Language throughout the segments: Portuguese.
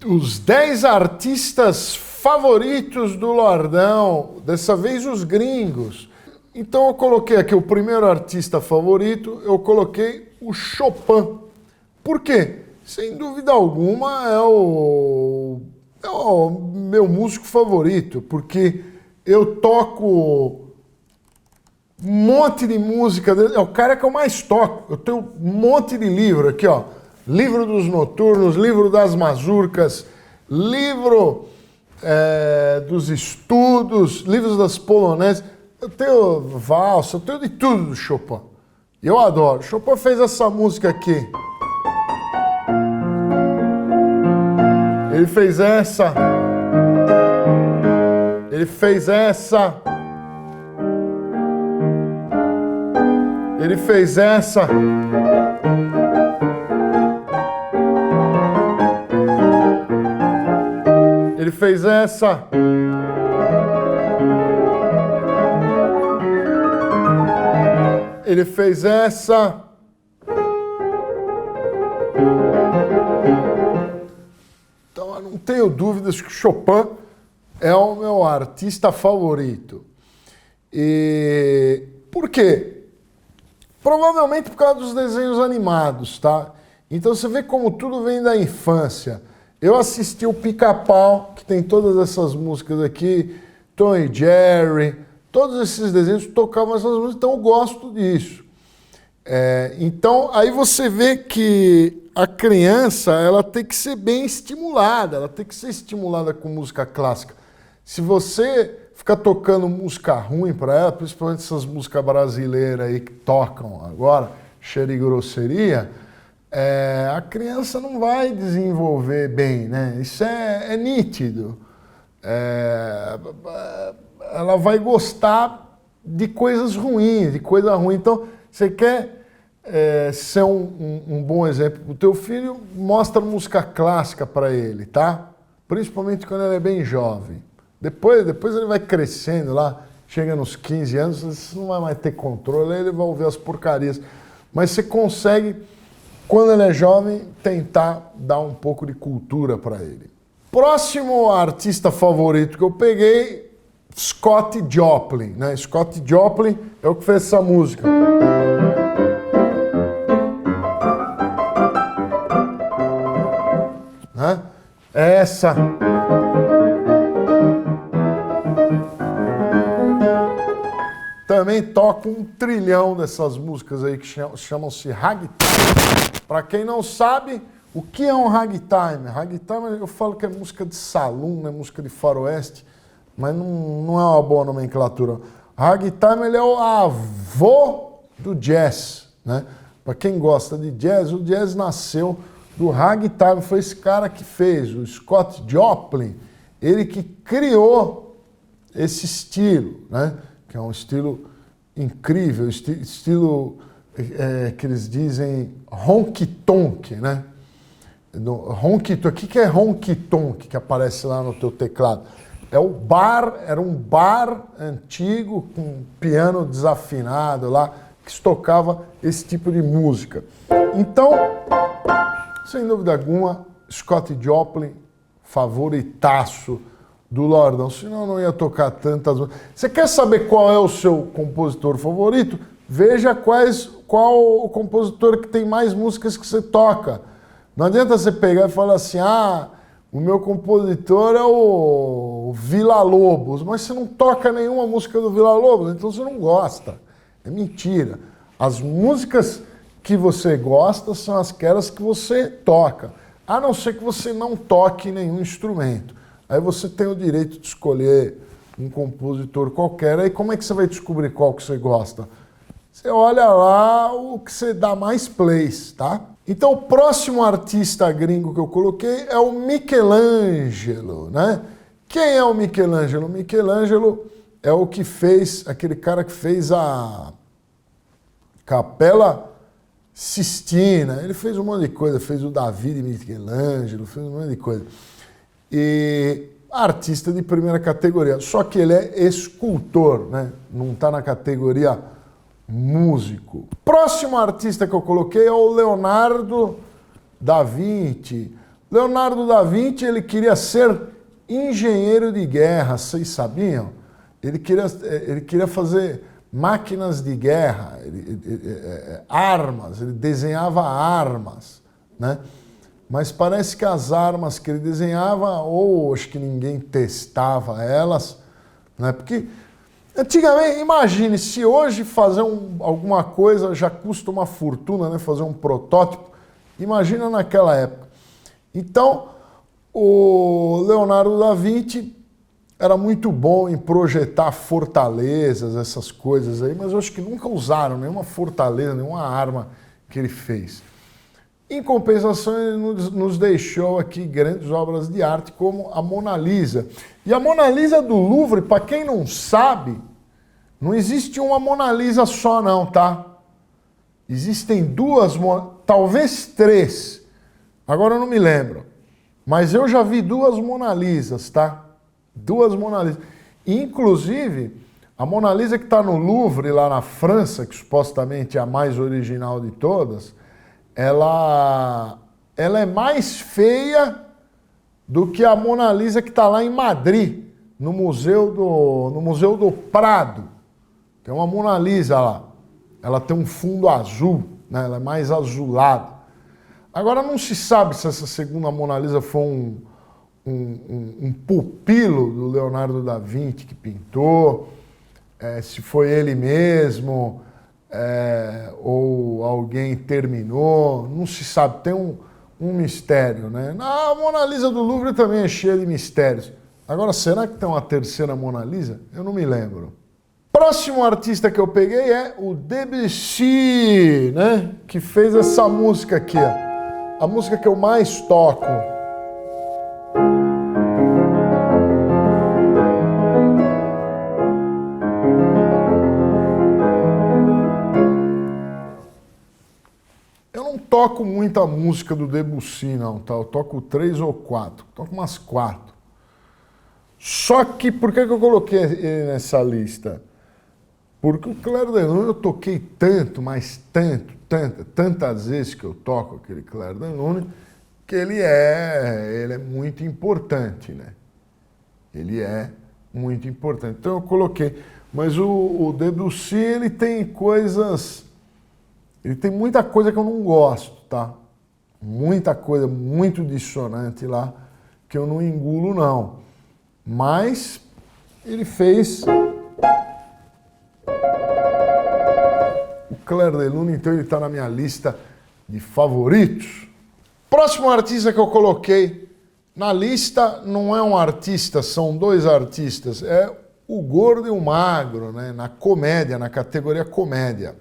Os 10 artistas favoritos do Lordão, dessa vez os gringos. Então eu coloquei aqui o primeiro artista favorito, eu coloquei o Chopin. Por quê? Sem dúvida alguma é o meu músico favorito, porque eu toco um monte de música dele, é o cara que eu mais toco. Eu tenho um monte de livro aqui, ó. Livro dos Noturnos, livro das Mazurcas, livro dos estudos, livros das polonesas. Eu tenho valsa, eu tenho de tudo do Chopin. Eu adoro. Chopin fez essa música aqui. Ele fez essa. Ele fez essa. Ele fez essa. Ele fez essa. Ele fez essa. Então eu não tenho dúvidas que Chopin é o meu artista favorito. E por quê? Provavelmente por causa dos desenhos animados, tá? Então você vê como tudo vem da infância. Eu assisti o Pica-Pau, que tem todas essas músicas aqui, Tom e Jerry, todos esses desenhos tocavam essas músicas, então eu gosto disso. Então aí você vê que a criança ela tem que ser bem estimulada, ela tem que ser estimulada com música clássica. Se você ficar tocando música ruim para ela, principalmente essas músicas brasileiras aí que tocam agora, cheiro e grosseria, a criança não vai desenvolver bem, né? Isso é nítido. Ela vai gostar de coisas ruins, de coisa ruim. Então, você quer ser um bom exemplo para o teu filho, mostra música clássica para ele, tá? Principalmente quando ele é bem jovem. Depois ele vai crescendo lá, chega nos 15 anos, você não vai mais ter controle, aí ele vai ouvir as porcarias. Mas você consegue, quando ele é jovem, tentar dar um pouco de cultura para ele. Próximo artista favorito que eu peguei, Scott Joplin, né? Scott Joplin é o que fez essa música. Né? Essa. Também toco um trilhão dessas músicas aí que chamam-se ragtime. Para quem não sabe, o que é um ragtime? Ragtime eu falo que é música de salão, né? Música de faroeste, mas não é uma boa nomenclatura. Ragtime ele é o avô do jazz, né? Para quem gosta de jazz, o jazz nasceu do ragtime. Foi esse cara que fez, o Scott Joplin, ele que criou esse estilo, né? Que é um estilo incrível, estilo que eles dizem honky-tonk, né? O que é honky-tonk que aparece lá no teu teclado? Era um bar antigo com piano desafinado lá, que se tocava esse tipo de música. Então, sem dúvida alguma, Scott Joplin, favoritaço do Lordão, senão eu não ia tocar tantas músicas. Você quer saber qual é o seu compositor favorito? Veja qual o compositor que tem mais músicas que você toca. Não adianta você pegar e falar assim, o meu compositor é o Villa-Lobos, mas você não toca nenhuma música do Villa-Lobos, então você não gosta. É mentira. As músicas que você gosta são aquelas que você toca, a não ser que você não toque nenhum instrumento. Aí você tem o direito de escolher um compositor qualquer. Aí como é que você vai descobrir qual que você gosta? Você olha lá o que você dá mais plays, tá? Então o próximo artista gringo que eu coloquei é o Michelangelo, né? Quem é o Michelangelo? O Michelangelo é o que fez, aquele cara que fez a Capela Sistina. Ele fez um monte de coisa, fez o Davi de Michelangelo, fez um monte de coisa. E artista de primeira categoria, só que ele é escultor, né? Não está na categoria músico. Próximo artista que eu coloquei é o Leonardo da Vinci. Leonardo da Vinci, ele queria ser engenheiro de guerra, vocês sabiam? Ele queria fazer máquinas de guerra, armas, ele desenhava armas, né? Mas parece que as armas que ele desenhava, ou acho que ninguém testava elas, né? Porque antigamente, imagine, se hoje fazer alguma coisa já custa uma fortuna, né? Fazer um protótipo, imagina naquela época. Então, o Leonardo da Vinci era muito bom em projetar fortalezas, essas coisas aí, mas eu acho que nunca usaram nenhuma fortaleza, nenhuma arma que ele fez. Em compensação, ele nos deixou aqui grandes obras de arte como a Mona Lisa. E a Mona Lisa do Louvre, para quem não sabe, não existe uma Mona Lisa só não, tá? Existem duas, talvez três, agora eu não me lembro. Mas eu já vi duas Mona Lisas, tá? Duas Mona Lisas. Inclusive, a Mona Lisa que está no Louvre, lá na França, que supostamente é a mais original de todas, ela é mais feia do que a Mona Lisa que está lá em Madrid, no Museu do Prado. Tem uma Mona Lisa lá. Ela tem um fundo azul, né? Ela é mais azulada. Agora não se sabe se essa segunda Mona Lisa foi um pupilo do Leonardo da Vinci que pintou, se foi ele mesmo, ou alguém terminou, não se sabe, tem um mistério, né? A Mona Lisa do Louvre também é cheia de mistérios. Agora, será que tem uma terceira Mona Lisa? Eu não me lembro. Próximo artista que eu peguei é o Debussy, né? Que fez essa música aqui, ó. A música que eu mais toco. Eu não toco muita música do Debussy, não, tá? Eu toco 3 ou 4. Toco umas 4. Só que, por que eu coloquei ele nessa lista? Porque o Clair de Lune eu toquei tanto, mas tantas vezes que eu toco aquele Clair de Lune, que ele é muito importante, né? Ele é muito importante. Então eu coloquei. Mas o Debussy, ele tem coisas... Ele tem muita coisa que eu não gosto, tá? Muita coisa muito dissonante lá, que eu não engulo, não. Mas ele fez... O Clair de Lune, então ele está na minha lista de favoritos. Próximo artista que eu coloquei na lista não é um artista, são dois artistas. É o Gordo e o Magro, né? Na comédia, na categoria comédia.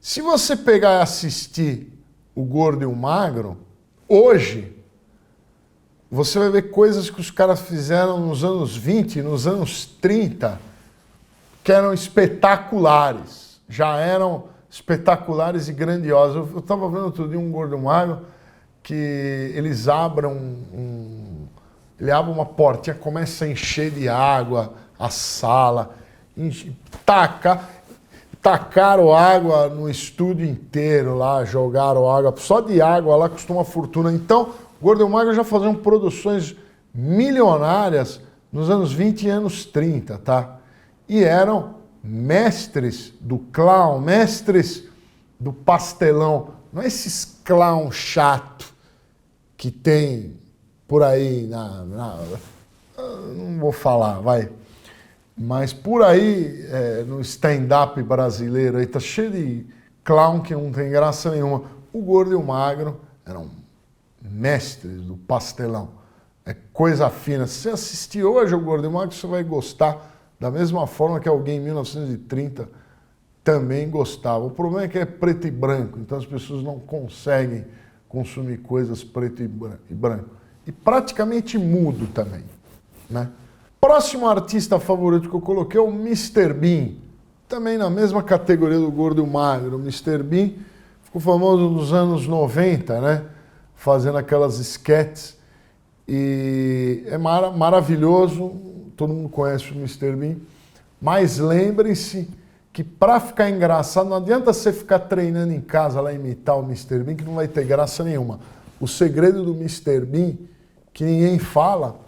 Se você pegar e assistir o Gordo e o Magro, hoje, você vai ver coisas que os caras fizeram nos anos 20, nos anos 30, que eram espetaculares. Já eram espetaculares e grandiosos. Eu estava vendo outro dia um Gordo e um Magro que eles ele abre uma portinha, começa a encher de água a sala, tacaram água no estúdio inteiro lá, jogaram água, só de água lá custa uma fortuna. Então, Gordo e Magro já faziam produções milionárias nos anos 20 e anos 30, tá? E eram mestres do clown, mestres do pastelão. Não é esses clown chato que tem por aí não vou falar, vai. Mas por aí, no stand-up brasileiro, aí tá cheio de clown que não tem graça nenhuma. O Gordo e o Magro eram mestres do pastelão. É coisa fina. Se você assistir hoje o Gordo e o Magro, você vai gostar da mesma forma que alguém em 1930 também gostava. O problema é que é preto e branco, então as pessoas não conseguem consumir coisas preto e branco. E praticamente mudo também, né? Próximo artista favorito que eu coloquei é o Mr. Bean. Também na mesma categoria do Gordo e o Magro. O Mr. Bean ficou famoso nos anos 90, né? Fazendo aquelas sketches. E é maravilhoso, todo mundo conhece o Mr. Bean. Mas lembrem-se que para ficar engraçado, não adianta você ficar treinando em casa lá imitar o Mr. Bean, que não vai ter graça nenhuma. o segredo do Mr. Bean, que ninguém fala,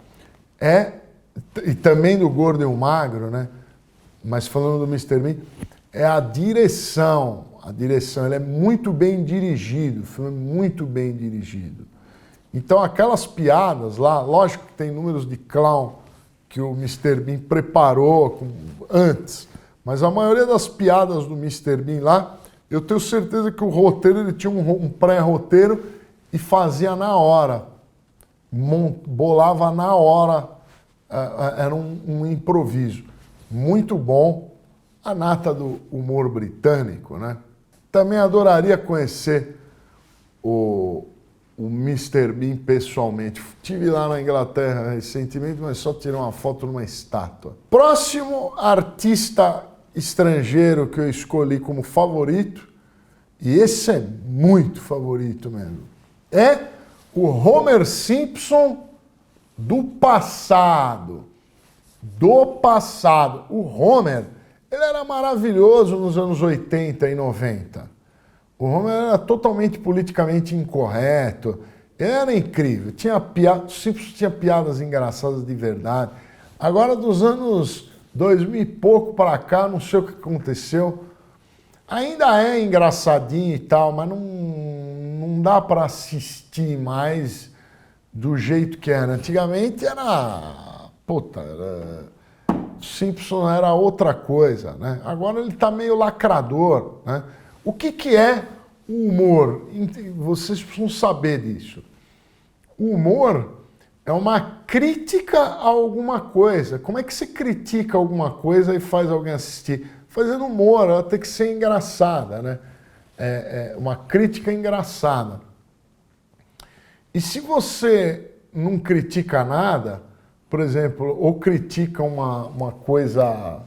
e também do Gordo e o Magro, né? Mas falando do Mr. Bean, é a direção. A direção, ele é muito bem dirigido, o filme é muito bem dirigido. Então aquelas piadas lá, lógico que tem números de clown que o Mr. Bean preparou antes, mas a maioria das piadas do Mr. Bean lá, eu tenho certeza que o roteiro, ele tinha um pré-roteiro e fazia na hora, bolava na hora, era um improviso. Muito bom, a nata do humor britânico, né? Também adoraria conhecer o Mr. Bean pessoalmente. Estive lá na Inglaterra recentemente, mas só tirei uma foto numa estátua. Próximo artista estrangeiro que eu escolhi como favorito, e esse é muito favorito mesmo, é o Homer Simpson do passado. Do passado. O Homer, ele era maravilhoso nos anos 80 e 90. O Homer era totalmente politicamente incorreto. Ele era incrível. O Simpsons tinha piadas engraçadas de verdade. Agora, dos anos 2000 e pouco para cá, não sei o que aconteceu. Ainda é engraçadinho e tal, mas não dá para assistir mais do jeito que era. Antigamente era... Simpson era outra coisa, né? Agora ele está meio lacrador, né? O que é o humor? Vocês precisam saber disso. O humor é uma crítica a alguma coisa. Como é que você critica alguma coisa e faz alguém assistir? Fazendo humor, ela tem que ser engraçada, né? É uma crítica engraçada. E se você não critica nada, por exemplo, ou critica uma coisa...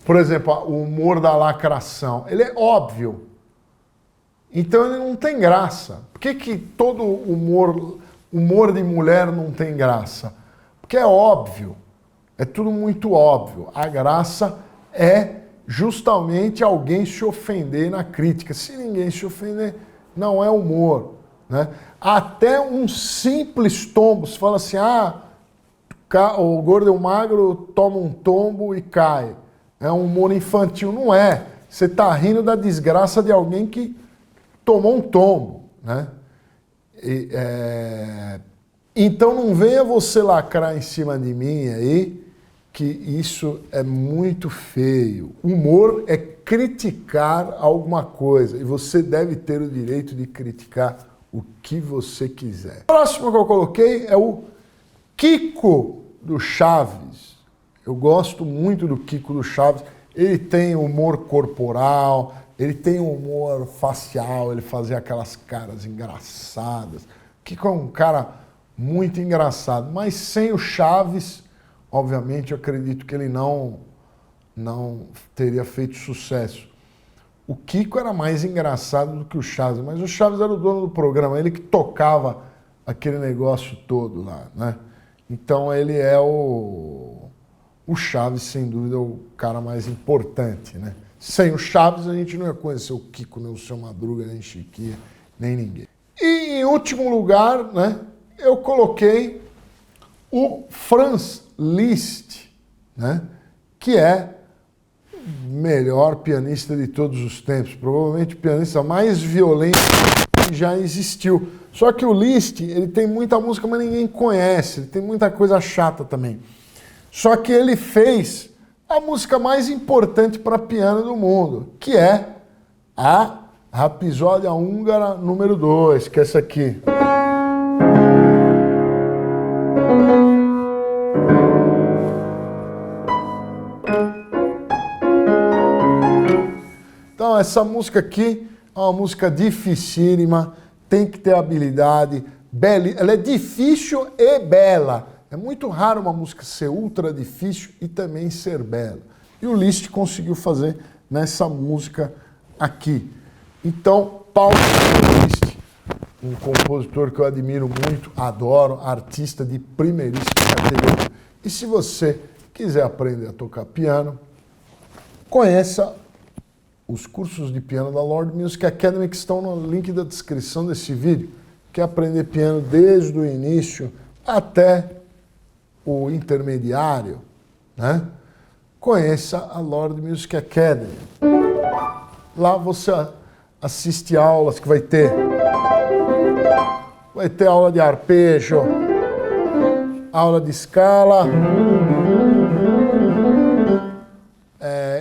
Por exemplo, o humor da lacração. Ele é óbvio. Então ele não tem graça. Por que todo humor de mulher não tem graça? Porque é óbvio. É tudo muito óbvio. A graça é justamente alguém se ofender na crítica. Se ninguém se ofender, não é humor, né? Até um simples tombo, se fala assim, o Gordo e o Magro toma um tombo e cai. É um humor infantil. Não é. Você está rindo da desgraça de alguém que tomou um tombo, né? Então não venha você lacrar em cima de mim aí, que isso é muito feio. Humor é criticar alguma coisa e você deve ter o direito de criticar o que você quiser. O próximo que eu coloquei é o Kiko do Chaves. Eu gosto muito do Kiko do Chaves. Ele tem humor corporal, ele tem humor facial, ele fazia aquelas caras engraçadas. O Kiko é um cara muito engraçado, mas sem o Chaves, obviamente, eu acredito que ele não teria feito sucesso. O Kiko era mais engraçado do que o Chaves, mas o Chaves era o dono do programa, ele que tocava aquele negócio todo lá, né? Então ele é o Chaves, sem dúvida, é o cara mais importante, né? Sem o Chaves, a gente não ia conhecer o Kiko, nem o Seu Madruga, nem Chiquinha, nem ninguém. E em último lugar, né, eu coloquei o Franz Liszt, né, que é o melhor pianista de todos os tempos, provavelmente o pianista mais violento que já existiu. Só que o Liszt, ele tem muita música, mas ninguém conhece, ele tem muita coisa chata também. Só que ele fez a música mais importante para piano do mundo, que é a Rapsódia Húngara número 2, que é essa aqui. Então, essa música aqui é uma música dificílima, tem que ter habilidade, ela é difícil e bela. É muito raro uma música ser ultra difícil e também ser bela. E o Liszt conseguiu fazer nessa música aqui. Então, Paulo Liszt, um compositor que eu admiro muito, adoro, artista de primeiríssima categoria. E se você quiser aprender a tocar piano, conheça os cursos de piano da Lord Music Academy que estão no link da descrição desse vídeo. Quer aprender piano desde o início até o intermediário, né? Conheça a Lord Music Academy. Lá você assiste aulas que vai ter aula de arpejo, aula de escala,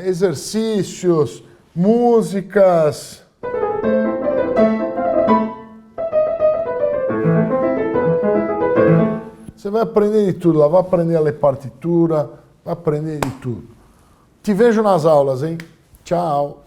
exercícios, músicas. Você vai aprender de tudo lá, vai aprender a ler partitura, vai aprender de tudo. Te vejo nas aulas, hein? Tchau!